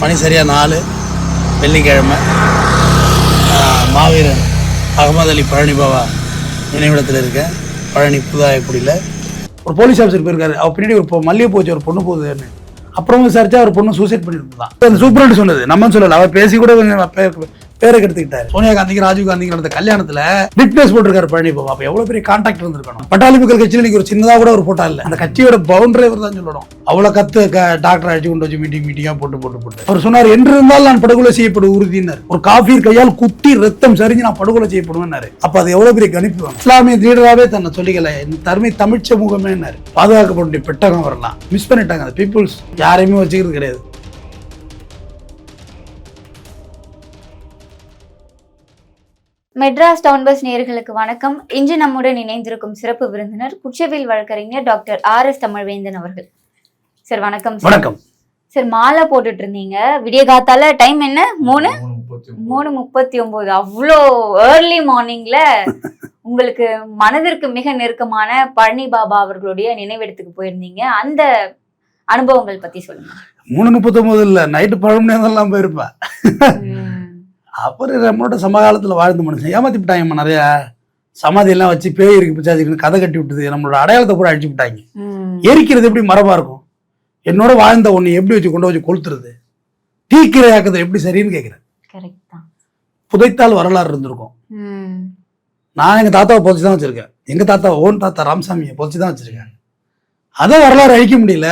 மணி சரியாக 4 வெள்ளிக்கிழமை மாவீரன் அகமது அலி பழனி பாபா நினைவிடத்தில் இருக்கேன். பழனி புதாயக்குடியில் ஒரு போலீஸ் ஆஃபீஸர் போயிருக்காரு. அவர் பின்னாடி ஒரு மல்லிகைப்பூ வச்சு ஒரு பொண்ணு போகுதுன்னு அப்புறம் விசாரிச்சா ஒரு பொண்ணு சூசைட் பண்ணிருந்தான். அந்த சூப்பரண்ட் சொன்னது நம்ம சொல்லல, அவர் பேசி கூட பேரை கெடுத்துக்கிட்டாரு. சோனியா காந்திக்கு ராஜீவ் காந்திக்கு நடந்த கல்யாணத்துல விட்னஸ் போட்டிருக்காரு பழனி பாபா. அப்ப எவ்வளவு பெரிய கான்டாக்ட் இருந்திருக்கணும். பட்டாளி மக்கள் கட்சியில இன்னைக்கு ஒரு சின்னதா கூட ஒரு போட்டா இல்ல. அந்த கட்சியோட பவுண்டரே தான் சொல்லணும். அவ்வளவு டாக்டர் அடிச்சு கொண்டு வச்சு மீட்டிங்கா போட்டு அவர் சொன்னார், என்று இருந்தால் நான் படுகொலை செய்யப்படும் உறுதினார். ஒரு காஃபீர் கையால் குத்தி ரத்தம் சரிஞ்சு நான் படுகொலை செய்யப்படுவேன்னாரு. அப்ப அது எவ்வளவு பெரிய கணிப்பு. இஸ்லாமிய லீடராகவே தன்னை சொல்லிக்கல, தர்மை தமிழ் சமூகமே பாதுகாக்கப்பட்ட பெட்டகம் வரலாம். மிஸ் பண்ணிட்டாங்க அந்த பீப்புள்ஸ். யாரையுமே வச்சுக்கிறது கிடையாது. மெட்ராஸ் டவுன் பஸ் நேயர்களுக்கு வணக்கம். இன்று நம்முடன் இணைந்திருக்கும் சிறப்பு விருந்தினர் குற்றவியல் வழக்கறிஞர் டாக்டர் R.S. தமிழ்வேந்தன் அவர்கள். சார் வணக்கம். வணக்கம் சார். மாலை போட்டுட்டு இருந்தீங்க விடிய காத்தால. டைம் என்ன? 3:39. அவ்வளோ ஏர்லி மார்னிங்ல உங்களுக்கு மனதிற்கு மிக நெருக்கமான பழனி பாபா அவர்களுடைய நினைவிடத்துக்கு போயிருந்தீங்க. அந்த அனுபவங்கள் பத்தி சொல்லுங்க. 3:39 இல்ல, நைட்டு 12 மணி நேரம் போயிருப்பேன். அப்புறம் நம்மளோட சமகாலத்தில் வாழ்ந்த மனுஷன் ஏமாத்திவிட்டாங்க. நிறைய சமாதி எல்லாம் வச்சு பேய் இருக்கு பிச்சாச்சுன்னு கதை கட்டி விட்டுது. நம்மளோட அடையாளத்தை கூட அழிச்சு விட்டாங்க. எரிக்கிறது எப்படி மரபா இருக்கும்? என்னோட வாழ்ந்த ஒண்ணு எப்படி வச்சு கொண்டு வச்சு கொளுத்துறது, தீக்கிரையாக்குறது எப்படி சரின்னு கேட்கிறேன். புதைத்தால் வரலாறு இருந்திருக்கும். நான் எங்க தாத்தாவை புதைச்சு தான் வச்சிருக்கேன். எங்க தாத்தா ஓன் தாத்தா ராமசாமியை புதைச்சு தான் வச்சிருக்கேன். அதை வரலாறு அழிக்க முடியல.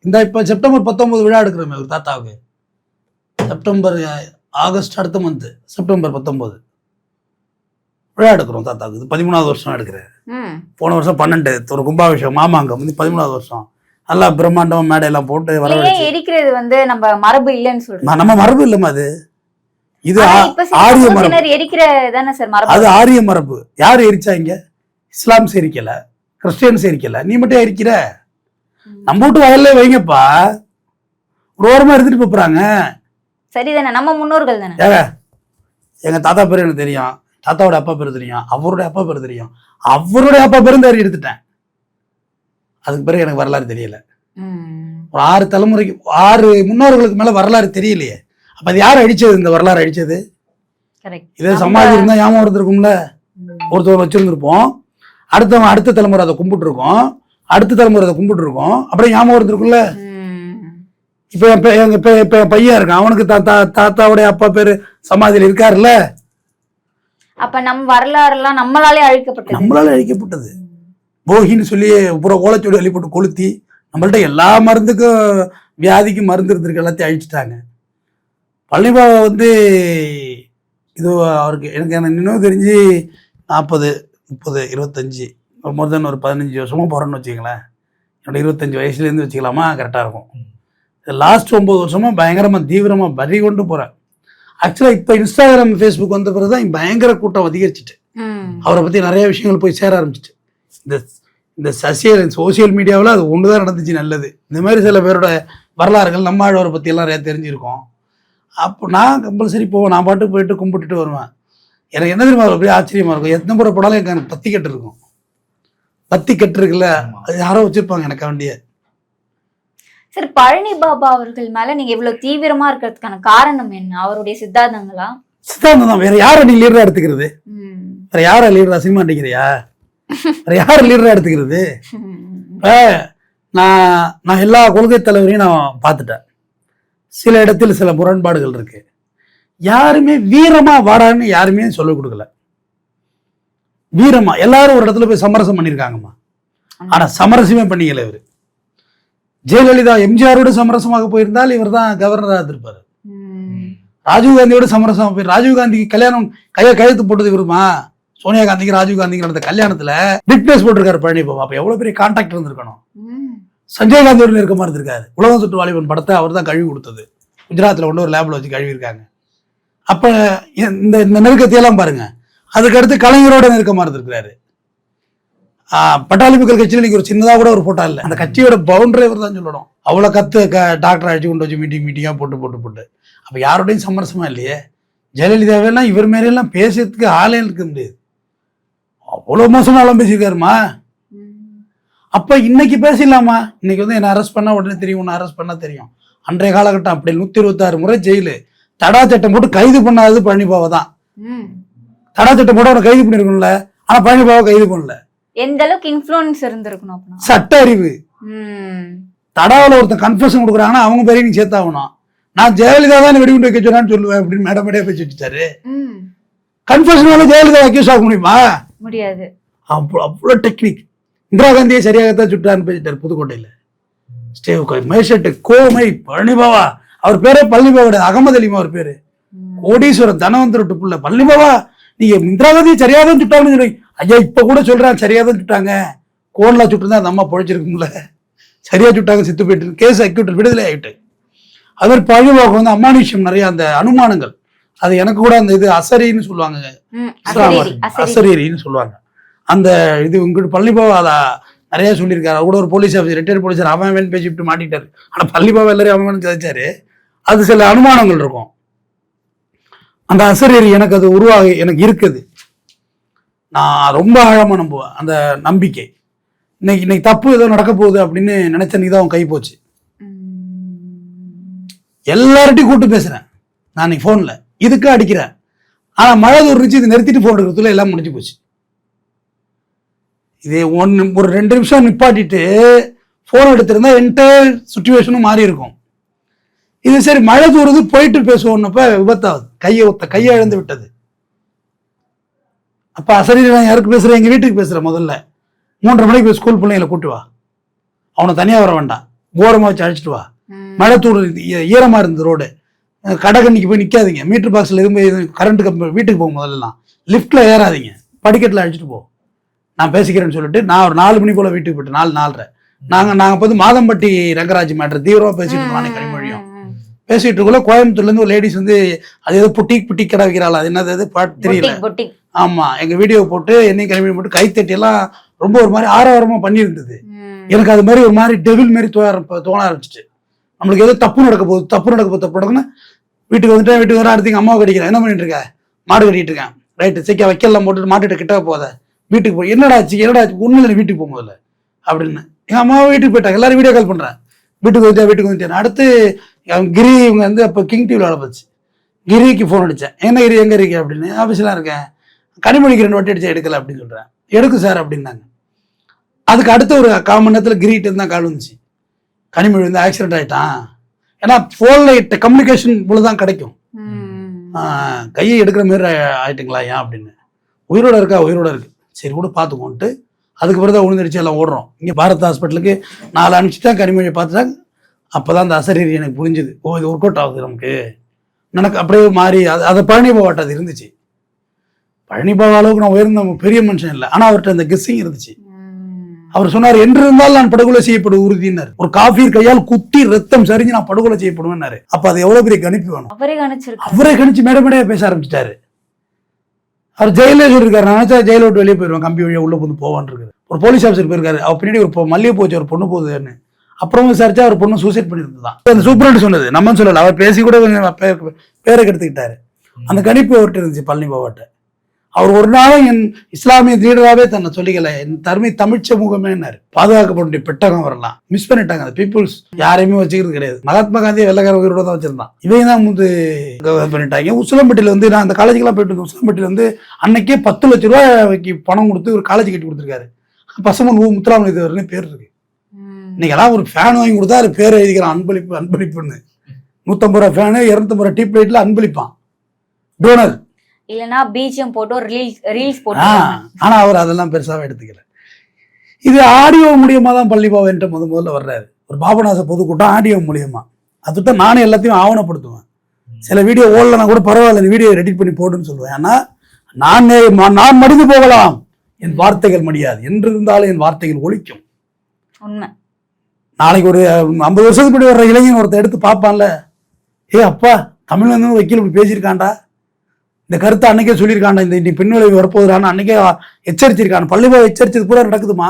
இந்த இப்ப செப்டம்பர் 19 விழா எடுக்கிறோம் ஒரு தாத்தாவுக்கு. ஆகஸ்ட் அடுத்த மந்த் செப்டம்பர் 19 விழா எடுக்கிறோம் தாத்தாவுக்கு. இது 13வது வருஷம் எடுக்கிறேன். போன வருஷம் 12 ஒரு கும்பாபிஷேகம் மாமாங்கம் வந்து 13வது வருஷம். நல்லா பிரம்மாண்டமா மேடையெல்லாம் போட்டு எரிக்கிறது நம்ம மரபு இல்லைன்னு சொல்றோம். நம்ம மரபு இல்லமா அது. இது ஆரிய மரபு. அது ஆரிய மரபு. யாரு எரிச்சாங்க? இஸ்லாம்ஸ் எரிக்கல, கிறிஸ்டியன்ஸ் எரிக்கல, நீ மட்டும் எரிக்கிற. நம்ம வீட்டு வயல்ல வைங்கப்பா, ஒரு ஓரமா எடுத்துட்டு போறாங்க. சரிதானே, நம்ம முன்னோர்கள் தானே. எங்க தாத்தா பேரு எனக்கு தெரியும், தாத்தாவோட அப்பா பேரு தெரியும், அவருடைய அப்பா பேரு தெரியும், அவருடைய அப்பா பேரும் தேடி எடுத்துட்டேன். அதுக்கு பிறகு எனக்கு வரலாறு தெரியல. ஒரு 6 தலைமுறைக்கு 6 முன்னோர்களுக்கு மேல வரலாறு தெரியலையே. அப்ப அது யார் அடிச்சது? இந்த வரலாறு அடிச்சது இதே சமாதி இருந்தா ஞாபகம் இருந்திருக்கும்ல. ஒருத்தவங்க வச்சிருந்திருப்போம், அடுத்த தலைமுறை அதை கும்பிட்டு இருக்கோம், அடுத்த தலைமுறை அதை கும்பிட்டு இருக்கோம், அப்படியே ஞாபகம் இருந்திருக்கும்ல. இப்ப எங்க பையன் இருக்கான், அவனுக்கு தாத்தாவுடைய அப்பா பேரு சமாதியில் இருக்காருல்ல. அப்ப நம்ம வரலாறு எல்லாம் நம்மளால அழிக்கப்பட்டது. போகின்னு சொல்லி புற ஓலைச்சோடி அள்ளி போட்டு கொளுத்தி நம்மள்ட்ட எல்லா மருந்துக்கும் வியாதிக்கும் மருந்து இருந்திருக்கு, எல்லாத்தையும் அழிச்சிட்டாங்க. பழனிபாபா வந்து இது அவருக்கு எனக்கு நினைவு தெரிஞ்சு 40, 30, 25 மோர் தென் ஒரு 15 வருஷமா போறேன்னு வச்சுங்களேன். என்னோட 25 வயசுலேருந்து வச்சுக்கலாமா, கரெக்டாக இருக்கும். லாஸ்ட் 9 வருஷமா பயங்கரமா தீவிரமா பறி கொண்டு போறேன். ஆக்சுவலா இப்ப இன்ஸ்டாகிராம் ஃபேஸ்புக் வந்த பிறகுதான் பயங்கர கூட்டம் அதிகரிச்சுட்டு அவரை பத்தி நிறைய விஷயங்கள் போய் சேர ஆரம்பிச்சிட்டு. இந்த சோசியல் மீடியாவில் அது ஒண்ணுதான் நடந்துச்சு நல்லது. இந்த மாதிரி சில பேரோட வரலாறுகள் நம்ம ஆழ்வாரை பத்தி எல்லாம் நிறைய தெரிஞ்சிருக்கோம். அப்போ நான் கம்பல்சரி போவேன். நான் பாட்டுக்கு போயிட்டு கும்பிட்டுட்டு வருவேன். எனக்கு என்ன தெரியுமா அப்படியே ஆச்சரியமா இருக்கும். எத்தனை முறை போனாலும் எனக்கு பத்தி கட்டு இருக்கும். பத்தி கட்டு இருக்குல்ல, அது யாரோ வச்சிருப்பாங்க எனக்கு வேண்டிய. சார், பழனி பாபா அவர்கள் மேல நீங்க இவ்வளவு தீவிரமா இருக்கிறதுக்கான காரணம் என்ன? அவருடைய சித்தாந்தங்களா? சித்தாந்தம் தான். வேற யார நீ லீடரா எடுத்துக்கிறது? வேற யார லீடரா? சினிமா நடிக்கிறியா? வேற யார லீடரா எடுத்துக்கிறது? நான் எல்லா கொள்கை தலைவரையும் நான் பார்த்துட்டேன். சில இடத்தில் சில முரண்பாடுகள் இருக்கு. யாருமே வீரமா வாடான்னு யாருமே சொல்லிக் கொடுக்கல. வீரமா எல்லாரும் ஒரு இடத்துல போய் சமரசம் பண்ணிருக்காங்கம்மா. ஆனா சமரசமே பண்ணிக்கல இவரு. ஜெயலலிதா எம்ஜிஆரோட சமரசமாக போயிருந்தால் இவர் தான் கவர்னராக இருந்திருப்பாரு. ராஜீவ்காந்தியோட சமரசமாக போய் ராஜீவ்காந்திக்கு கல்யாணம் கையெழுத்து போட்டது இவருமா? சோனியா காந்திக்கு ராஜீவ்காந்திக்கு நடந்த கல்யாணத்துல விட்னஸ் போட்டிருக்காரு பழனி பாபா. அப்ப எவ்வளவு பெரிய கான்டாக்ட் இருந்திருக்கணும். சஞ்சய் காந்தியோட நெருக்கமா இருந்திருக்காரு. உலகம் சுற்று வாலிபன் படத்தை அவர் தான் கழுவி கொடுத்தது. குஜராத்ல கொண்டு ஒரு லேப்ல வச்சு கழுவி இருக்காங்க. அப்ப இந்த நெருக்கத்தையெல்லாம் பாருங்க. அதுக்கடுத்து கலைஞரோட நெருக்கமா இருந்திருக்கிறாரு. பட்டாளி மக்கள் கட்சியில இன்னைக்கு ஒரு சின்னதா கூட ஒரு போட்டா இல்ல. அந்த கட்சியோட பவுண்டரே தான் சொல்லணும். அவ்வளவு டாக்டர் அடிச்சு கொண்டு வச்சு மீட்டிங்கா போட்டு அப்ப யாரோடையும் சமரசமா இல்லையே. ஜெயலலிதாவெல்லாம் இவர் மேலாம் பேசுறதுக்கு ஆளே இருக்க முடியாது. அவ்வளவு மோசமாலாம் பேசியிருக்காருமா. அப்ப இன்னைக்கு பேசிடலாமா? இன்னைக்கு வந்து என்ன அரெஸ்ட் பண்ணா உடனே தெரியும், உன்னை அரெஸ்ட் பண்ணா தெரியும். அன்றைய காலகட்டம் அப்படி 126 முறை ஜெயிலு. தடா சட்டம் போட்டு கைது பண்ணாதது பழனிபாவை தான். தடா சட்டம் போட்டு அவனை கைது பண்ணிருக்கணும்ல, ஆனா பழனிபாவை கைது பண்ணல. எந்த அளவுக்கு இன்ஃப்ளூயன்ஸ் இருந்திருக்கணும் அப்படின்னா? சட்ட அறிவு. தடாவில் ஒருத்தன் கன்ஃபெஷன் கொடுக்குறாங்கன்னா அவங்க பேரையும் நீ சேர்த்தாகணும். நான் ஜெயலலிதா தான் வெடிகுண்டு வைக்க சொன்னான்னு சொல்லுவேன் அப்படின்னு மேடமேடையா பேசி வச்சுட்டாரு. கன்ஃபெஷனால ஜெயலலிதா அக்யூஸ் ஆக முடியுமா? முடியாது. அவ்வளோ டெக்னிக். இந்திரா காந்தியை சரியாகத்தான் சுட்டான்னு பேசிட்டாரு புதுக்கோட்டையில. மேஷட்டு கோமை பழனிபாவா, அவர் பேரே பழனிபாவோட, அகமது அலிமா அவர் பேரு, கோடீஸ்வரன் தனவந்தர் புள்ள பழனிபாவா, நீங்க இந்திரா காந்தியை சரியாதான் சுட்டாங்கன்னு சொல்லி, ஐயா இப்ப கூட சொல்றான் சரியாதான் சுட்டாங்க, கோன்லா சுட்டுருந்தா அந்த அம்மா பொழைச்சிருக்கும்ல, சரியா சுட்டாங்க, செத்து போயிட்டு கேஸ் அக்யூட் விடுதலை ஆயிட்டு. அது மாதிரி பழனிபாவுக்கு வந்து அமானுஷ்யம் நிறைய, அந்த அனுமானங்கள், அது எனக்கு கூட அந்த இது அசரின்னு சொல்லுவாங்க, அசரீரின்னு சொல்லுவாங்க. அந்த இது உங்ககிட்ட பழனிபாவா அதை நிறைய சொல்லியிருக்காரு. அவர் கூட ஒரு போலீஸ் ஆஃபீஸர், ரிட்டையர்ட் போலீஸர், அவன் பேசிட்டு மாட்டிட்டாரு. ஆனா பழனிபாவா எல்லாரையும் அவன் கதைச்சாரு. அது சில அனுமானங்கள் இருக்கும். அந்த அசரீரி எனக்கு அது எனக்கு இருக்குது. நான் ரொம்ப ஆழமா நம்புவேன் அந்த நம்பிக்கை. இன்னைக்கு தப்பு ஏதோ நடக்க போகுது அப்படின்னு நினைச்ச நீதான் அவன் கை போச்சு. எல்லார்ட்டையும் கூப்பிட்டு பேசுறேன் நான் இன்னைக்கு போன்ல, இதுக்கு அடிக்கிறேன். ஆனா மழை தூர்ந்துச்சு, இது நிறுத்திட்டு போன் எடுக்கிறதுல எல்லாம் முடிஞ்சு போச்சு. இதே ஒரு 2 நிமிஷம் நிப்பாட்டிட்டு போன் எடுத்திருந்தா என்டையர் சுச்சுவேஷனும் மாறி இருக்கும். இது சரி மழை தூருது போயிட்டு பேசுவோம்னப்ப விபத்தாகுது, கையை இழந்து விட்டது. அப்ப அசரி நான் யாருக்கு பேசுறேன்? எங்க வீட்டுக்கு பேசுறேன். முதல்ல 3:30 மணிக்கு போய் ஸ்கூல் பிள்ளைங்களை கூட்டு வா, அவனை தனியா வர வேண்டாம், ஓரமா வச்சு அழைச்சிட்டு வா. மழை தூரு, ஈரமா இருந்தது ரோடு, கடைக்கண்ணிக்கு போய் நிக்காதீங்க, மீட்டர் பாக்ஸ்ல எதுவும் கரண்ட் கம்பி, வீட்டுக்கு போகும் முதல்லாம் லிப்ட்ல ஏறாதீங்க, படிக்கட்டுல அழைச்சிட்டு போ, நான் பேசிக்கிறேன்னு சொல்லிட்டு நான் ஒரு 4 மணி போல வீட்டுக்கு போயிட்டு 4:30 நாங்க வந்து மாதம்பட்டி ரங்கராஜ் மேட்டர் தீவிரமா பேசிட்டு இருக்கோம். கனிமொழியும் பேசிட்டு இருக்கோம். கோயம்புத்தூர்ல இருந்து ஒரு லேடிஸ் வந்து அது ஏதோ புட்டி கடை வைக்கிறாள், அது என்னது தெரியல. ஆமா, எங்க வீடியோ போட்டு என்னையும் கனிமொழி போட்டு கைத்தட்டி எல்லாம் ரொம்ப ஒரு மாதிரி ஆரவாரமா பண்ணியிருந்தது. எனக்கு அது மாதிரி ஒரு மாதிரி டெவில் மாதிரி தோண ஆரம்பிச்சிட்டு, நம்மளுக்கு ஏதோ தப்பு நடக்க போகுதுன்னா வீட்டுக்கு வந்துட்டேன். வீட்டுக்கு வர அடுத்து எங்க அம்மாவை கடிக்கிறேன், என்ன பண்ணிட்டு இருக்கேன்? மாடு கட்டிட்டு இருக்கேன். ரைட்டு, சீக்கிரம் வைக்கலாம் போட்டுட்டு மாட்டுக்கிட்ட கிட்ட போத, வீட்டுக்கு போய் என்னடாச்சு ஒண்ணு வீட்டுக்கு போகும்போதுல அப்படின்னு எங்க அம்மாவை வீட்டுக்கு போயிட்டாங்க. எல்லாரும் வீடியோ கால் பண்றேன், வீட்டுக்கு வந்துட்டேன். அடுத்து கிரி இவங்க வந்து அப்ப கிங் டிவில வேலை போச்சு, கிரிக்கு போன் அடிச்சேன். என்ன கிரி எங்க இருக்கு அப்படின்னு, ஆஃபீஸ்லாம் இருக்கேன், கனிமொழிக்கு 2 வாட்டி அடிச்சா எடுக்கல அப்படின்னு சொல்றேன். எடுக்கு சார் அப்படின்னாங்க. அதுக்கு அடுத்த ஒரு 1/4 மணி நேரத்துல கிரிட்டு இருந்தா கால் வந்துச்சு, கனிமொழி வந்து ஆக்சிடென்ட் ஆயிட்டான். ஏன்னா போன்ல கம்யூனிகேஷன் இவ்வளவுதான் கிடைக்கும், கையை எடுக்கிற மாதிரி ஆயிட்டுங்களா ஏன் அப்படின்னு. உயிரோட இருக்கு, சரி கூட பார்த்துக்கோன்ட்டு அதுக்கு பிறகு தான் உழுந்துருச்சு, எல்லாம் ஓடுறோம். இங்கே பாரத் ஹாஸ்பிட்டலுக்கு 4 அனுப்பிச்சுட்டா, கனிமொழியை பார்த்துட்டாங்க. அப்போதான் அந்த அசரீரி எனக்கு புரிஞ்சுது, ஓ இது ஒர்க் அவுட் ஆகுது நமக்கு அப்படியே மாறி அதை பழனிபாவாட்ட அது இருந்துச்சு. பழனிபாவா அளவுக்கு நான் உயர்ந்த பெரிய மனுஷன் இல்லை, ஆனால் அவர்கிட்ட அந்த கெஸ்ஸிங் இருந்துச்சு. அவர் சொன்னார், என்று இருந்தால் நான் படுகொலை செய்யப்படும் உறுதினார். ஒரு காஃபீர் கையால் குத்தி ரத்தம் சரிஞ்சு நான் படுகொலை செய்யப்படுவேன்னாரு. அப்ப அது எவ்வளவு பெரிய கணிப்பு வேணும். அவரே கணிச்சு மேடையா பேச ஆரம்பிச்சிட்டாரு. அவர் ஜெயிலே சொல்லிருக்காரு, நான் நினைச்சா ஜெயில விட்டு வெளியே போயிருவேன், கம்பி வழியா உள்ள வந்து போவான் இருக்காரு. ஒரு போலீஸ் ஆஃபீஸர் போயிருக்காரு, அவர் பின்னாடி ஒரு மல்லிகை போச்சு, ஒரு பொண்ணு போகுதுன்னு. அப்புறம் விசாரிச்சா அவர் பொண்ணு சூசைட் பண்ணிருந்ததான். அந்த சூப்பரண்ட் சொன்னது, நம்ம சொல்லல, அவர் பேசி கூட பேரை கெடுத்துக்கிட்டாரு. அந்த கணிப்பு அவர்கிட்ட இருந்துச்சு பழனிபாவாட்ட. அவர் ஒரு நாளும் என் இஸ்லாமிய லீடராகவே தன்னை சொல்லிக்கல, என் தருமை தமிழ் சமூகமேனாரு. பாதுகாக்கப்பட்ட பெட்டகம் வரலாம், மிஸ் பண்ணிட்டாங்க அந்த பீப்புள்ஸ், யாரையுமே வச்சுக்கிறது கிடையாது. மகாத்மா காந்தியை வெள்ளக்கார உயிரோட தான் வச்சிருந்தான், இவங்க தான் வந்து பண்ணிட்டாங்க. உசிலம்பட்டியில வந்து நான் அந்த காலேஜுக்கெல்லாம் போயிட்டு இருந்தேன். உசிலம்பட்டியில வந்து அன்னைக்கே 10 லட்ச ரூபாய்க்கு பணம் கொடுத்து ஒரு காலேஜ் கட்டி கொடுத்துருக்காரு. பசமன் முத்துராமலிங்கர்னு பேர் இருக்கு. இன்னைக்கெல்லாம் ஒரு ஃபேன் வாங்கி கொடுத்தா அது பேர் எழுதிக்கிறான், அன்பளிப்புன்னு. 150 ரூபா ஃபேனு, 250 ரூபா டீப் லைட்ல அன்பளிப்பான், டோனர். இல்லனா பிஜிஎம் போட்டு ஒரு ரீல்ஸ் போட்டு. ஆனா அவர் அதெல்லாம் பெருசாவே எடுத்துக்கல. இது ஆடியோ மூலியமா தான் பழனிபாவா என்ற முதல்ல வர்றாரு. ஒரு பாபநாச பொதுக்கூட்டம் ஆடியோ மூலியமா, அதுதான் நானே எல்லாத்தையும் ஆவணப்படுத்துவேன். சில வீடியோ ஓடலன்னா கூட பரவாயில்ல, வீடியோ எடிட் பண்ணி போடுன்னு சொல்லுவேன். ஆனா நான் மடிந்து போகலாம், என் வார்த்தைகள் மடியாது, என்று இருந்தாலும் என் வார்த்தைகள் ஒலிக்கும். உண்மை. நாளைக்கு ஒரு 50 வருஷத்துக்கு முன்னாடி வர்ற இளைஞன் ஒருத்தர் எடுத்து பார்ப்பான்ல, ஏ அப்பா தமிழ்ல இருந்து வக்கீல் இப்படி பேசியிருக்காண்டா, இந்த கருத்தை அன்னைக்கே சொல்லியிருக்காண்டா, இந்த பெண் விளைவு வரப்போகுதுறான்னு அன்னைக்கே எச்சரிச்சிருக்கான். பழனிபாவா எச்சரிச்சது பூரா நடக்குதுமா.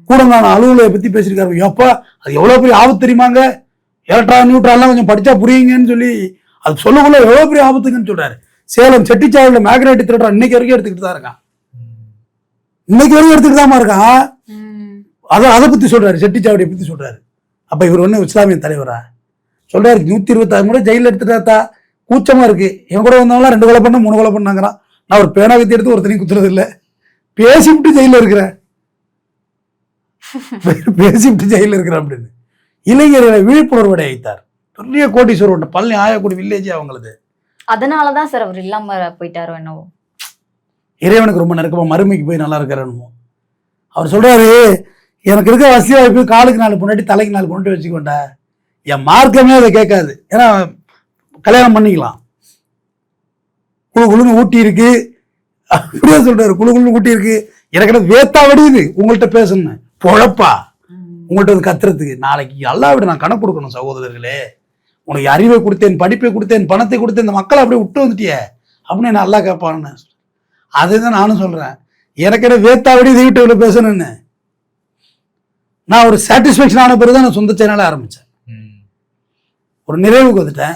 கூட நான் அலுவலகத்தை பத்தி பேசியிருக்காரு. அப்பா அது எவ்வளவு பெரிய ஆபத்து தெரியுமாங்க, எலக்ட்ரான் நியூட்ரான்லாம் கொஞ்சம் படிச்சா புரியுங்கன்னு சொல்லி அது சொல்லக்குள்ள எவ்வளவு பெரிய ஆபத்துங்கன்னு சொல்றாரு. சேலம் செட்டிச்சாவடியில் மேக்னெட் திருடுறான், இன்னைக்கு வரைக்கும் எடுத்துக்கிட்டு தான் இருக்கான். இன்னைக்கு வரைக்கும் எடுத்துக்கிட்டு தான் இருக்கான். அதை பத்தி சொல்றாரு, செட்டிச்சாவடியை பத்தி சொல்றாரு. அப்ப இவர் ஒண்ணு இஸ்லாமிய தலைவரா? சொல்றாரு 126 முறை ஜெயில எடுத்துட்டாத்தா, கூச்சமா இருக்கு. என் கூட வந்தவங்களாம் 2 கொலை பண்ண 3 கொலை பண்ணாங்கிறான். நான் ஒரு பேனா கத்தி எடுத்து ஒருத்தனையும் குத்துறது இல்லை, பேசிவிட்டு ஜெயில இருக்கிறேன், பேசிவிட்டு ஜெயில இருக்கிறேன் அப்படின்னு இளைஞர்களை விழிப்புணர்வு அடைத்தார். பெரிய கோட்டீஸ்வரர், பழனி ஆயக்குடி வில்லேஜ் அவங்களது. அதனாலதான் சார் அவர் இல்லாம போயிட்டாரோ என்னவோ. இறைவனுக்கு ரொம்ப நெருக்கமா மறுமைக்கு போய் நல்லா இருக்காருன்னு அவர் சொல்றாரு. எனக்கு இருக்க வசதி வாய்ப்பு காலுக்கு 4 பொண்டாட்டி தலைக்கு 4 பொண்டாட்டி வச்சுக்கோண்டா, என் மார்க்கமே அதை கேட்காது. ஏன்னா கல்யாணம் பண்ணிக்கலாம், குழு குழுன்னு ஊட்டி இருக்கு அப்படியே சொல்றாரு. குழு குழுன்னு ஊட்டி இருக்கு, எனக்கு வேத்தா வடியுது உங்கள்கிட்ட பேசணும் பொழப்பா, உங்கள்கிட்ட வந்து கத்துறதுக்கு. நாளைக்கு அல்லா விட நான் கணக்கு கொடுக்கணும் சகோதரர்களே. உனக்கு அறிவை கொடுத்தேன், படிப்பை கொடுத்தேன், பணத்தை கொடுத்தேன், இந்த மக்களை அப்படியே விட்டு வந்துட்டிய அப்படின்னு நான் நல்லா கேட்பான்னு. அதுதான் நானும் சொல்றேன், எனக்கு என்ன வேத்தாவடி வீட்டு இவ்வளவு பேசணும்னு. நான் ஒரு சாட்டிஸ்பேக்ஷன் ஆன பிறகு நான் சொந்த சேனலை ஆரம்பிச்சேன். ஒரு நிறைவுக்கு வந்துட்டேன்.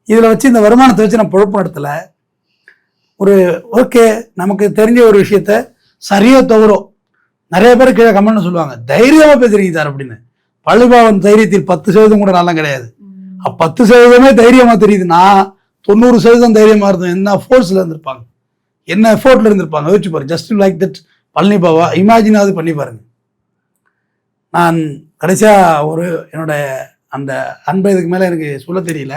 இதுல வச்சு இந்த வருமானத்தை வச்சு நான் பொழப்பு நடத்தல. ஒரு ஓகே, நமக்கு தெரிஞ்ச ஒரு விஷயத்த சரியோ தவறோ நிறைய பேர் கீழே கமெண்ட் சொல்லுவாங்க, தைரியமா பேசுறீங்க சார் அப்படின்னு. பள்ளிபாவன் தைரியத்தில் 10% கூட நல்லா கிடையாது. 10% தைரியமா தெரியுது. நான் 90% தைரியமா இருந்தேன். என்ன ஃபோர்ஸ்ல இருந்திருப்பாங்க, என்ன எஃபோர்ட்ல இருந்திருப்பாங்க யோசிச்சு பாருங்க. Just like that Palani Baba இமேஜினாவது பண்ணி பாருங்க. நான் கடைசியா ஒரு என்னோட அந்த அன்பை இதுக்கு மேல எனக்கு சொல்ல தெரியல.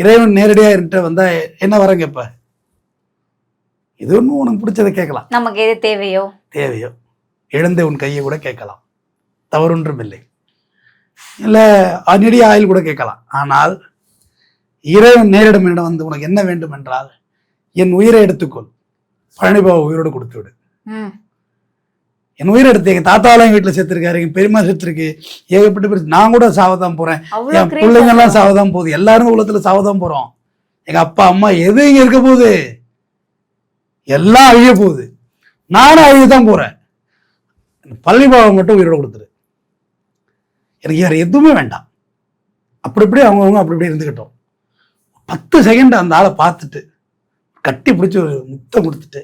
இறைவன் நேரடியா என்கிட்ட வந்தா என்ன வர கேட்ப, இது ஒன்றும் உனக்கு பிடிச்சதை கேட்கலாம், நமக்கு எது தேவையோ எழுந்த உன் கையை கூட கேட்கலாம், தவறொன்றும் இல்லை. இல்லை நெடிய ஆயில் கூட கேட்கலாம். ஆனால் இறைவன் நேரிடம் என்னிடம் வந்து உனக்கு என்ன வேண்டும் என்றால் என் உயிரை எடுத்துக்கொள், பழனிபாபா உயிரோடு கொடுத்து விடு. என் உயிரை எடுத்து எங்க தாத்தாலாம் எங்க வீட்டுல சேர்த்திருக்காரு, எங்க பெரியமா சேர்த்திருக்கு, ஏகப்பட்ட பேர். நான் கூட சாவதான் போறேன், என் பிள்ளைங்க எல்லாம் சாவதான் போகுது, எல்லாரும் உலகத்துல சாவதான் போறோம். எங்க அப்பா அம்மா எது இங்க இருக்க போகுது, எல்லாம் அழிய போகுது, நானும் அழியதான் போறேன். பழனிபாபா மட்டும் உயிரோடு கொடுத்துரு, எனக்கு வேற எதுவுமே வேண்டாம். அப்படி அவங்கவுங்க அப்படி இருந்துக்கிட்டோம். 10 செகண்ட் அந்த ஆளை பார்த்துட்டு கட்டி பிடிச்சி ஒரு முத்தம் கொடுத்துட்டு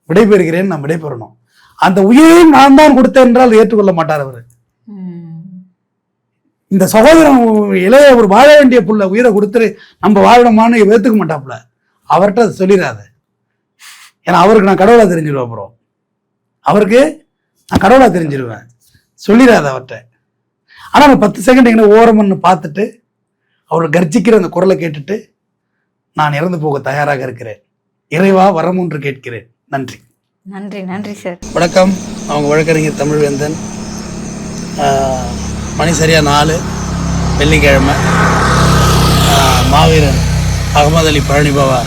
விடைபெறுகிறேன்னு நான் விடைபெறணும். அந்த உயிரையும் நான் தான் கொடுத்தேன் என்றால் ஏற்றுக்கொள்ள மாட்டார் அவர். இந்த சகோதரன் இளைய ஒரு வாழ வேண்டிய புள்ள உயிரை கொடுத்துட்டு நம்ம வாழணுமான்னு ஏற்றுக்க மாட்டாப்புல. அவர்கிட்ட சொல்லிடாது, ஏன்னா அவருக்கு நான் கடவுளா தெரிஞ்சிருவேன். அப்புறம் அவருக்கு நான் கடவுளா தெரிஞ்சிருவேன், சொல்லிடாது அவர்கிட்ட. ஆனா நான் 10 செகண்ட் எங்க ஓரம்னு பார்த்துட்டு அவர் கர்ஜிக்கிற அந்த குரலை கேட்டுட்டு நான் இறந்து போக தயாராக இருக்கிறேன். இறைவா வரம் ஒன்று கேட்கிறேன். நன்றி. நன்றி நன்றி சார். வணக்கம். அவங்க வழக்கறிஞர் தமிழ்வேந்தன். மணி சரியா 4 வெள்ளிக்கிழமை மாவீரன் அகமது அலி பழனிபாபா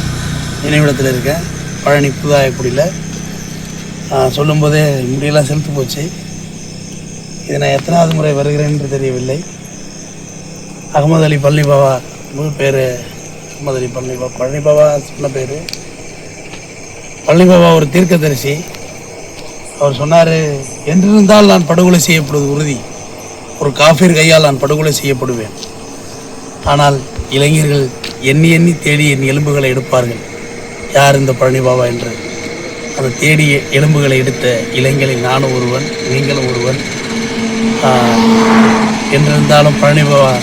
நினைவிடத்தில் இருக்கேன், பழனி புதாயக்குடியில். சொல்லும்போதே முடியெல்லாம் செலுத்து போச்சு. இது நான் எத்தனாவது முறை வருகிறேன் என்று தெரியவில்லை. அகமது அலி பழனிபாபா முழு பேர் அகமது அலி பழனிபாபா. பழனிபாபா சொன்ன பேர். பழனிபாபா ஒரு தீர்க்கதரிசி. அவர் சொன்னார், என்றிருந்தால் நான் படுகொலை செய்யப்படுவது உறுதி, ஒரு காஃபிர் கையால் நான் படுகொலை செய்யப்படுவேன். ஆனால் இளைஞர்கள் எண்ணி எண்ணி தேடி என் எலும்புகளை எடுப்பார்கள், யார் இந்த பழனிபாபா என்று. அந்த தேடி எலும்புகளை எடுத்த இளைஞரில் நானும் ஒருவன், நீங்களும் ஒருவன். என்றிருந்தாலும் பழனிபாபா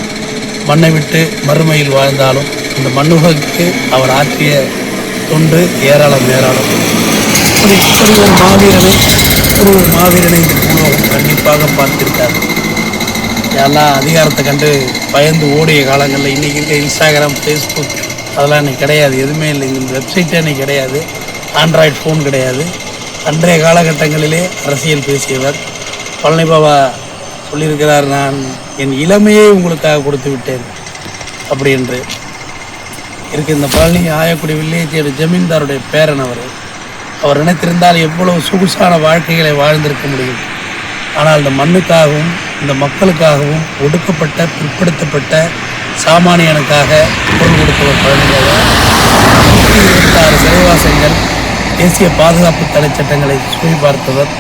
மண்ணை விட்டு மறுமையில் வாழ்ந்தாலும் இந்த மண்ணுகளுக்கு அவர் ஆற்றிய தொண்டு ஏராளம். இப்படி ஒரு மாவீரனை இந்த பூலோகம் கண்டிப்பாக பார்த்திருக்காரு. எல்லாம் அதிகாரத்தை கண்டு பயந்து ஓடிய காலங்களில் இன்றைக்கி இருக்க இன்ஸ்டாகிராம், ஃபேஸ்புக் அதெல்லாம் இன்னைக்கு கிடையாது, எதுவுமே இல்லை. இந்த வெப்சைட்டே இன்னைக்கு கிடையாது, ஆண்ட்ராய்டு ஃபோன் கிடையாது. அன்றைய காலகட்டங்களிலே அரசியல் பேசியவர் பழனிபாபா சொல்லியிருக்கிறார், நான் என் இளமையை உங்களுக்காக கொடுத்து விட்டேன் அப்படி என்று இருக்கு. இந்த பழனி ஆயக்குடி வில்லேஜோட ஜமீன்தாருடைய பேரன் அவர் நினைத்திருந்தால் எவ்வளவு சொகுசான வாழ்க்கைகளை வாழ்ந்திருக்க முடியும். ஆனால் இந்த மண்ணுக்காகவும் இந்த மக்களுக்காகவும் ஒடுக்கப்பட்ட பிற்படுத்தப்பட்ட சாமானியனுக்காக குரல் கொடுத்தவர் பழனிபாபா. 126 சிறைவாசங்கள், தேசிய பாதுகாப்பு தடை சட்டங்களை சுவை பார்த்தவர்.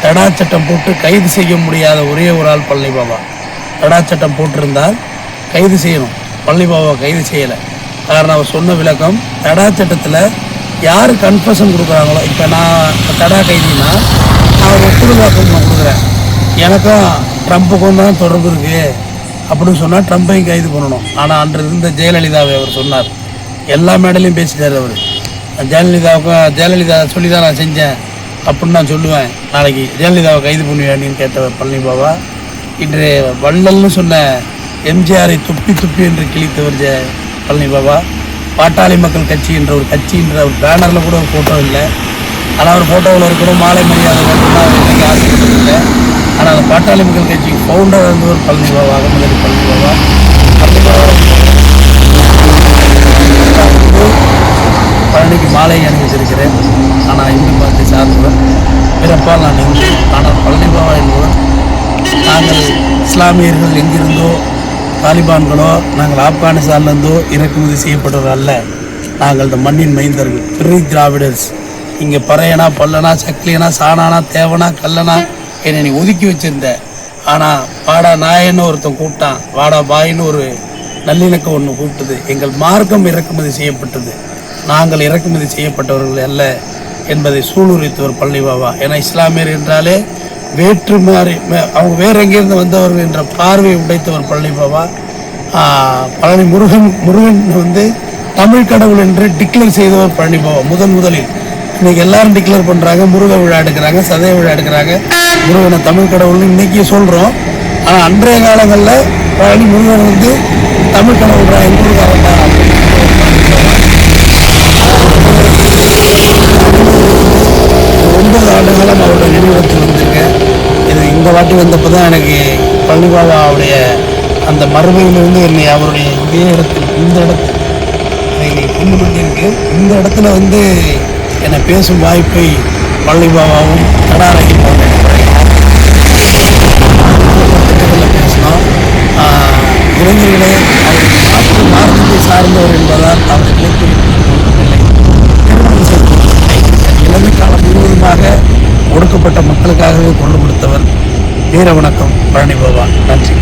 தடா சட்டம் போட்டு கைது செய்ய முடியாத ஒரே ஒரு ஆள் பழனிபாபா. தடா சட்டம் போட்டிருந்தால் கைது செய்யணும், பழனிபாபா கைது செய்யலை. காரணம் அவர் சொன்ன விளக்கம், தடா சட்டத்தில் யார் கன்ஃபஷன் கொடுக்குறாங்களோ, இப்போ நான் தடா கைதினா நான் ஒரு ஒப்புதல் வாக்கு நான் கொடுக்குறேன், எனக்கும் ட்ரம்ப்புக்கும் தான் தொடர்பு இருக்குது, அப்படின்னு சொன்னால் ட்ரம்பையும் கைது பண்ணணும். ஆனால் அன்று இருந்த ஜெயலலிதாவை அவர் சொன்னார். எல்லா மேடையிலையும் பேசிட்டார் அவர். ஜெயலலிதா சொல்லி தான் நான் செஞ்சேன் அப்படின்னு நான் சொல்லுவேன். நாளைக்கு ஜெயலலிதாவை கைது பண்ணுவேன்னு கேட்டவர் பழனி பாபா. இன்று வள்ளல்னு சொன்ன எம்ஜிஆரை துப்பி துப்பி என்று கிழித்தவர் பழனி பாபா. பாட்டாளி மக்கள் கட்சி என்ற ஒரு கட்சின்ற ஒரு பேனரில் கூட ஒரு ஃபோட்டோ இல்லை. ஆனால் அவர் ஃபோட்டோவில் இருக்கணும் மாலை மரியாதை மட்டும்தான் இன்றைக்கி ஆசைப்பட்டதில்லை. ஆனால் அந்த பாட்டாளி மக்கள் கட்சி ஃபவுண்டர் இருந்தவர் பழனி பாபா, அகமது பழனி பாபா. பழனி பாபா பழனிக்கு மாலை அணிவித்திருக்கிறேன். ஆனால் இந்து மதத்தை சார்ந்தவர், பிறப்பால் நான் இந்து. ஆனால் பழனி பாபா என்பவர் நாங்கள் இஸ்லாமியர்கள் எங்கிருந்தோ தாலிபான்களோ நாங்கள் ஆப்கானிஸ்தான்லேருந்தோ இறக்குமதி செய்யப்பட்டவர் அல்ல. நாங்கள் இந்த மண்ணின் மைந்தர்கள், பிரி திராவிடர்ஸ். இங்கே பறையனா பல்லனா சக்கிலியனா சாணானா தேவனா கல்லனா என்னை நீ ஒதுக்கி வச்சிருந்த. ஆனால் வாடா நாயன்னு ஒருத்தன் கூப்பிட்டான், வாடா பாயின்னு ஒரு நல்லிணக்கம் ஒன்று கூப்பிட்டது. எங்கள் மார்க்கம் இறக்குமதி செய்யப்பட்டது, நாங்கள் இறக்குமதி செய்யப்பட்டவர்கள் அல்ல என்பதை சூளுரைத்தவர் பழனி பாபா. ஏன்னா இஸ்லாமியர் என்றாலே வேற்று மாறி அவங்க வேற எங்கேருந்து வந்தவர்கள் என்ற பார்வையை உடைத்தவர் பழனி பாபா. பழனி முருகன் வந்து தமிழ் கடவுள் என்று டிக்ளேர் செய்தவர் பழனி பாபா முதலில். இன்னைக்கு எல்லாரும் டிக்ளேர் பண்ணுறாங்க, முருக விழா எடுக்கிறாங்க, சதய விழா எடுக்கிறாங்க, முருகனை தமிழ் கடவுள்னு இன்னைக்கு சொல்கிறோம். ஆனால் அன்றைய காலங்களில் பழனி முருகன் வந்து தமிழ் கடவுள்ரா எங்கூருக்காரண்டா 9 ஆண்டு காலம் அவருடைய நினைவிடத்தில் வந்திருக்கேன். இது இந்த வாட்டி வந்தப்போ தான் எனக்கு பழனி பாபாவுடைய அந்த மறுமையிலிருந்து என்னை அவருடைய இந்த இடத்தில் என்னை கொண்டு வந்திருக்கு. இந்த இடத்துல வந்து என்னை பேசும் வாய்ப்பை பழனி பாபாவும் கடாரகி பேசினோம். இளைஞர்களே, அவர் மார்க்கத்தை சார்ந்தவர் என்பதால் அவர்களை இளமை காலம் முழுவதுமாக ஒடுக்கப்பட்ட மக்களுக்காகவே கொண்டு கொடுத்தவர். வீர வணக்கம் பழனி பாபா. நன்றி.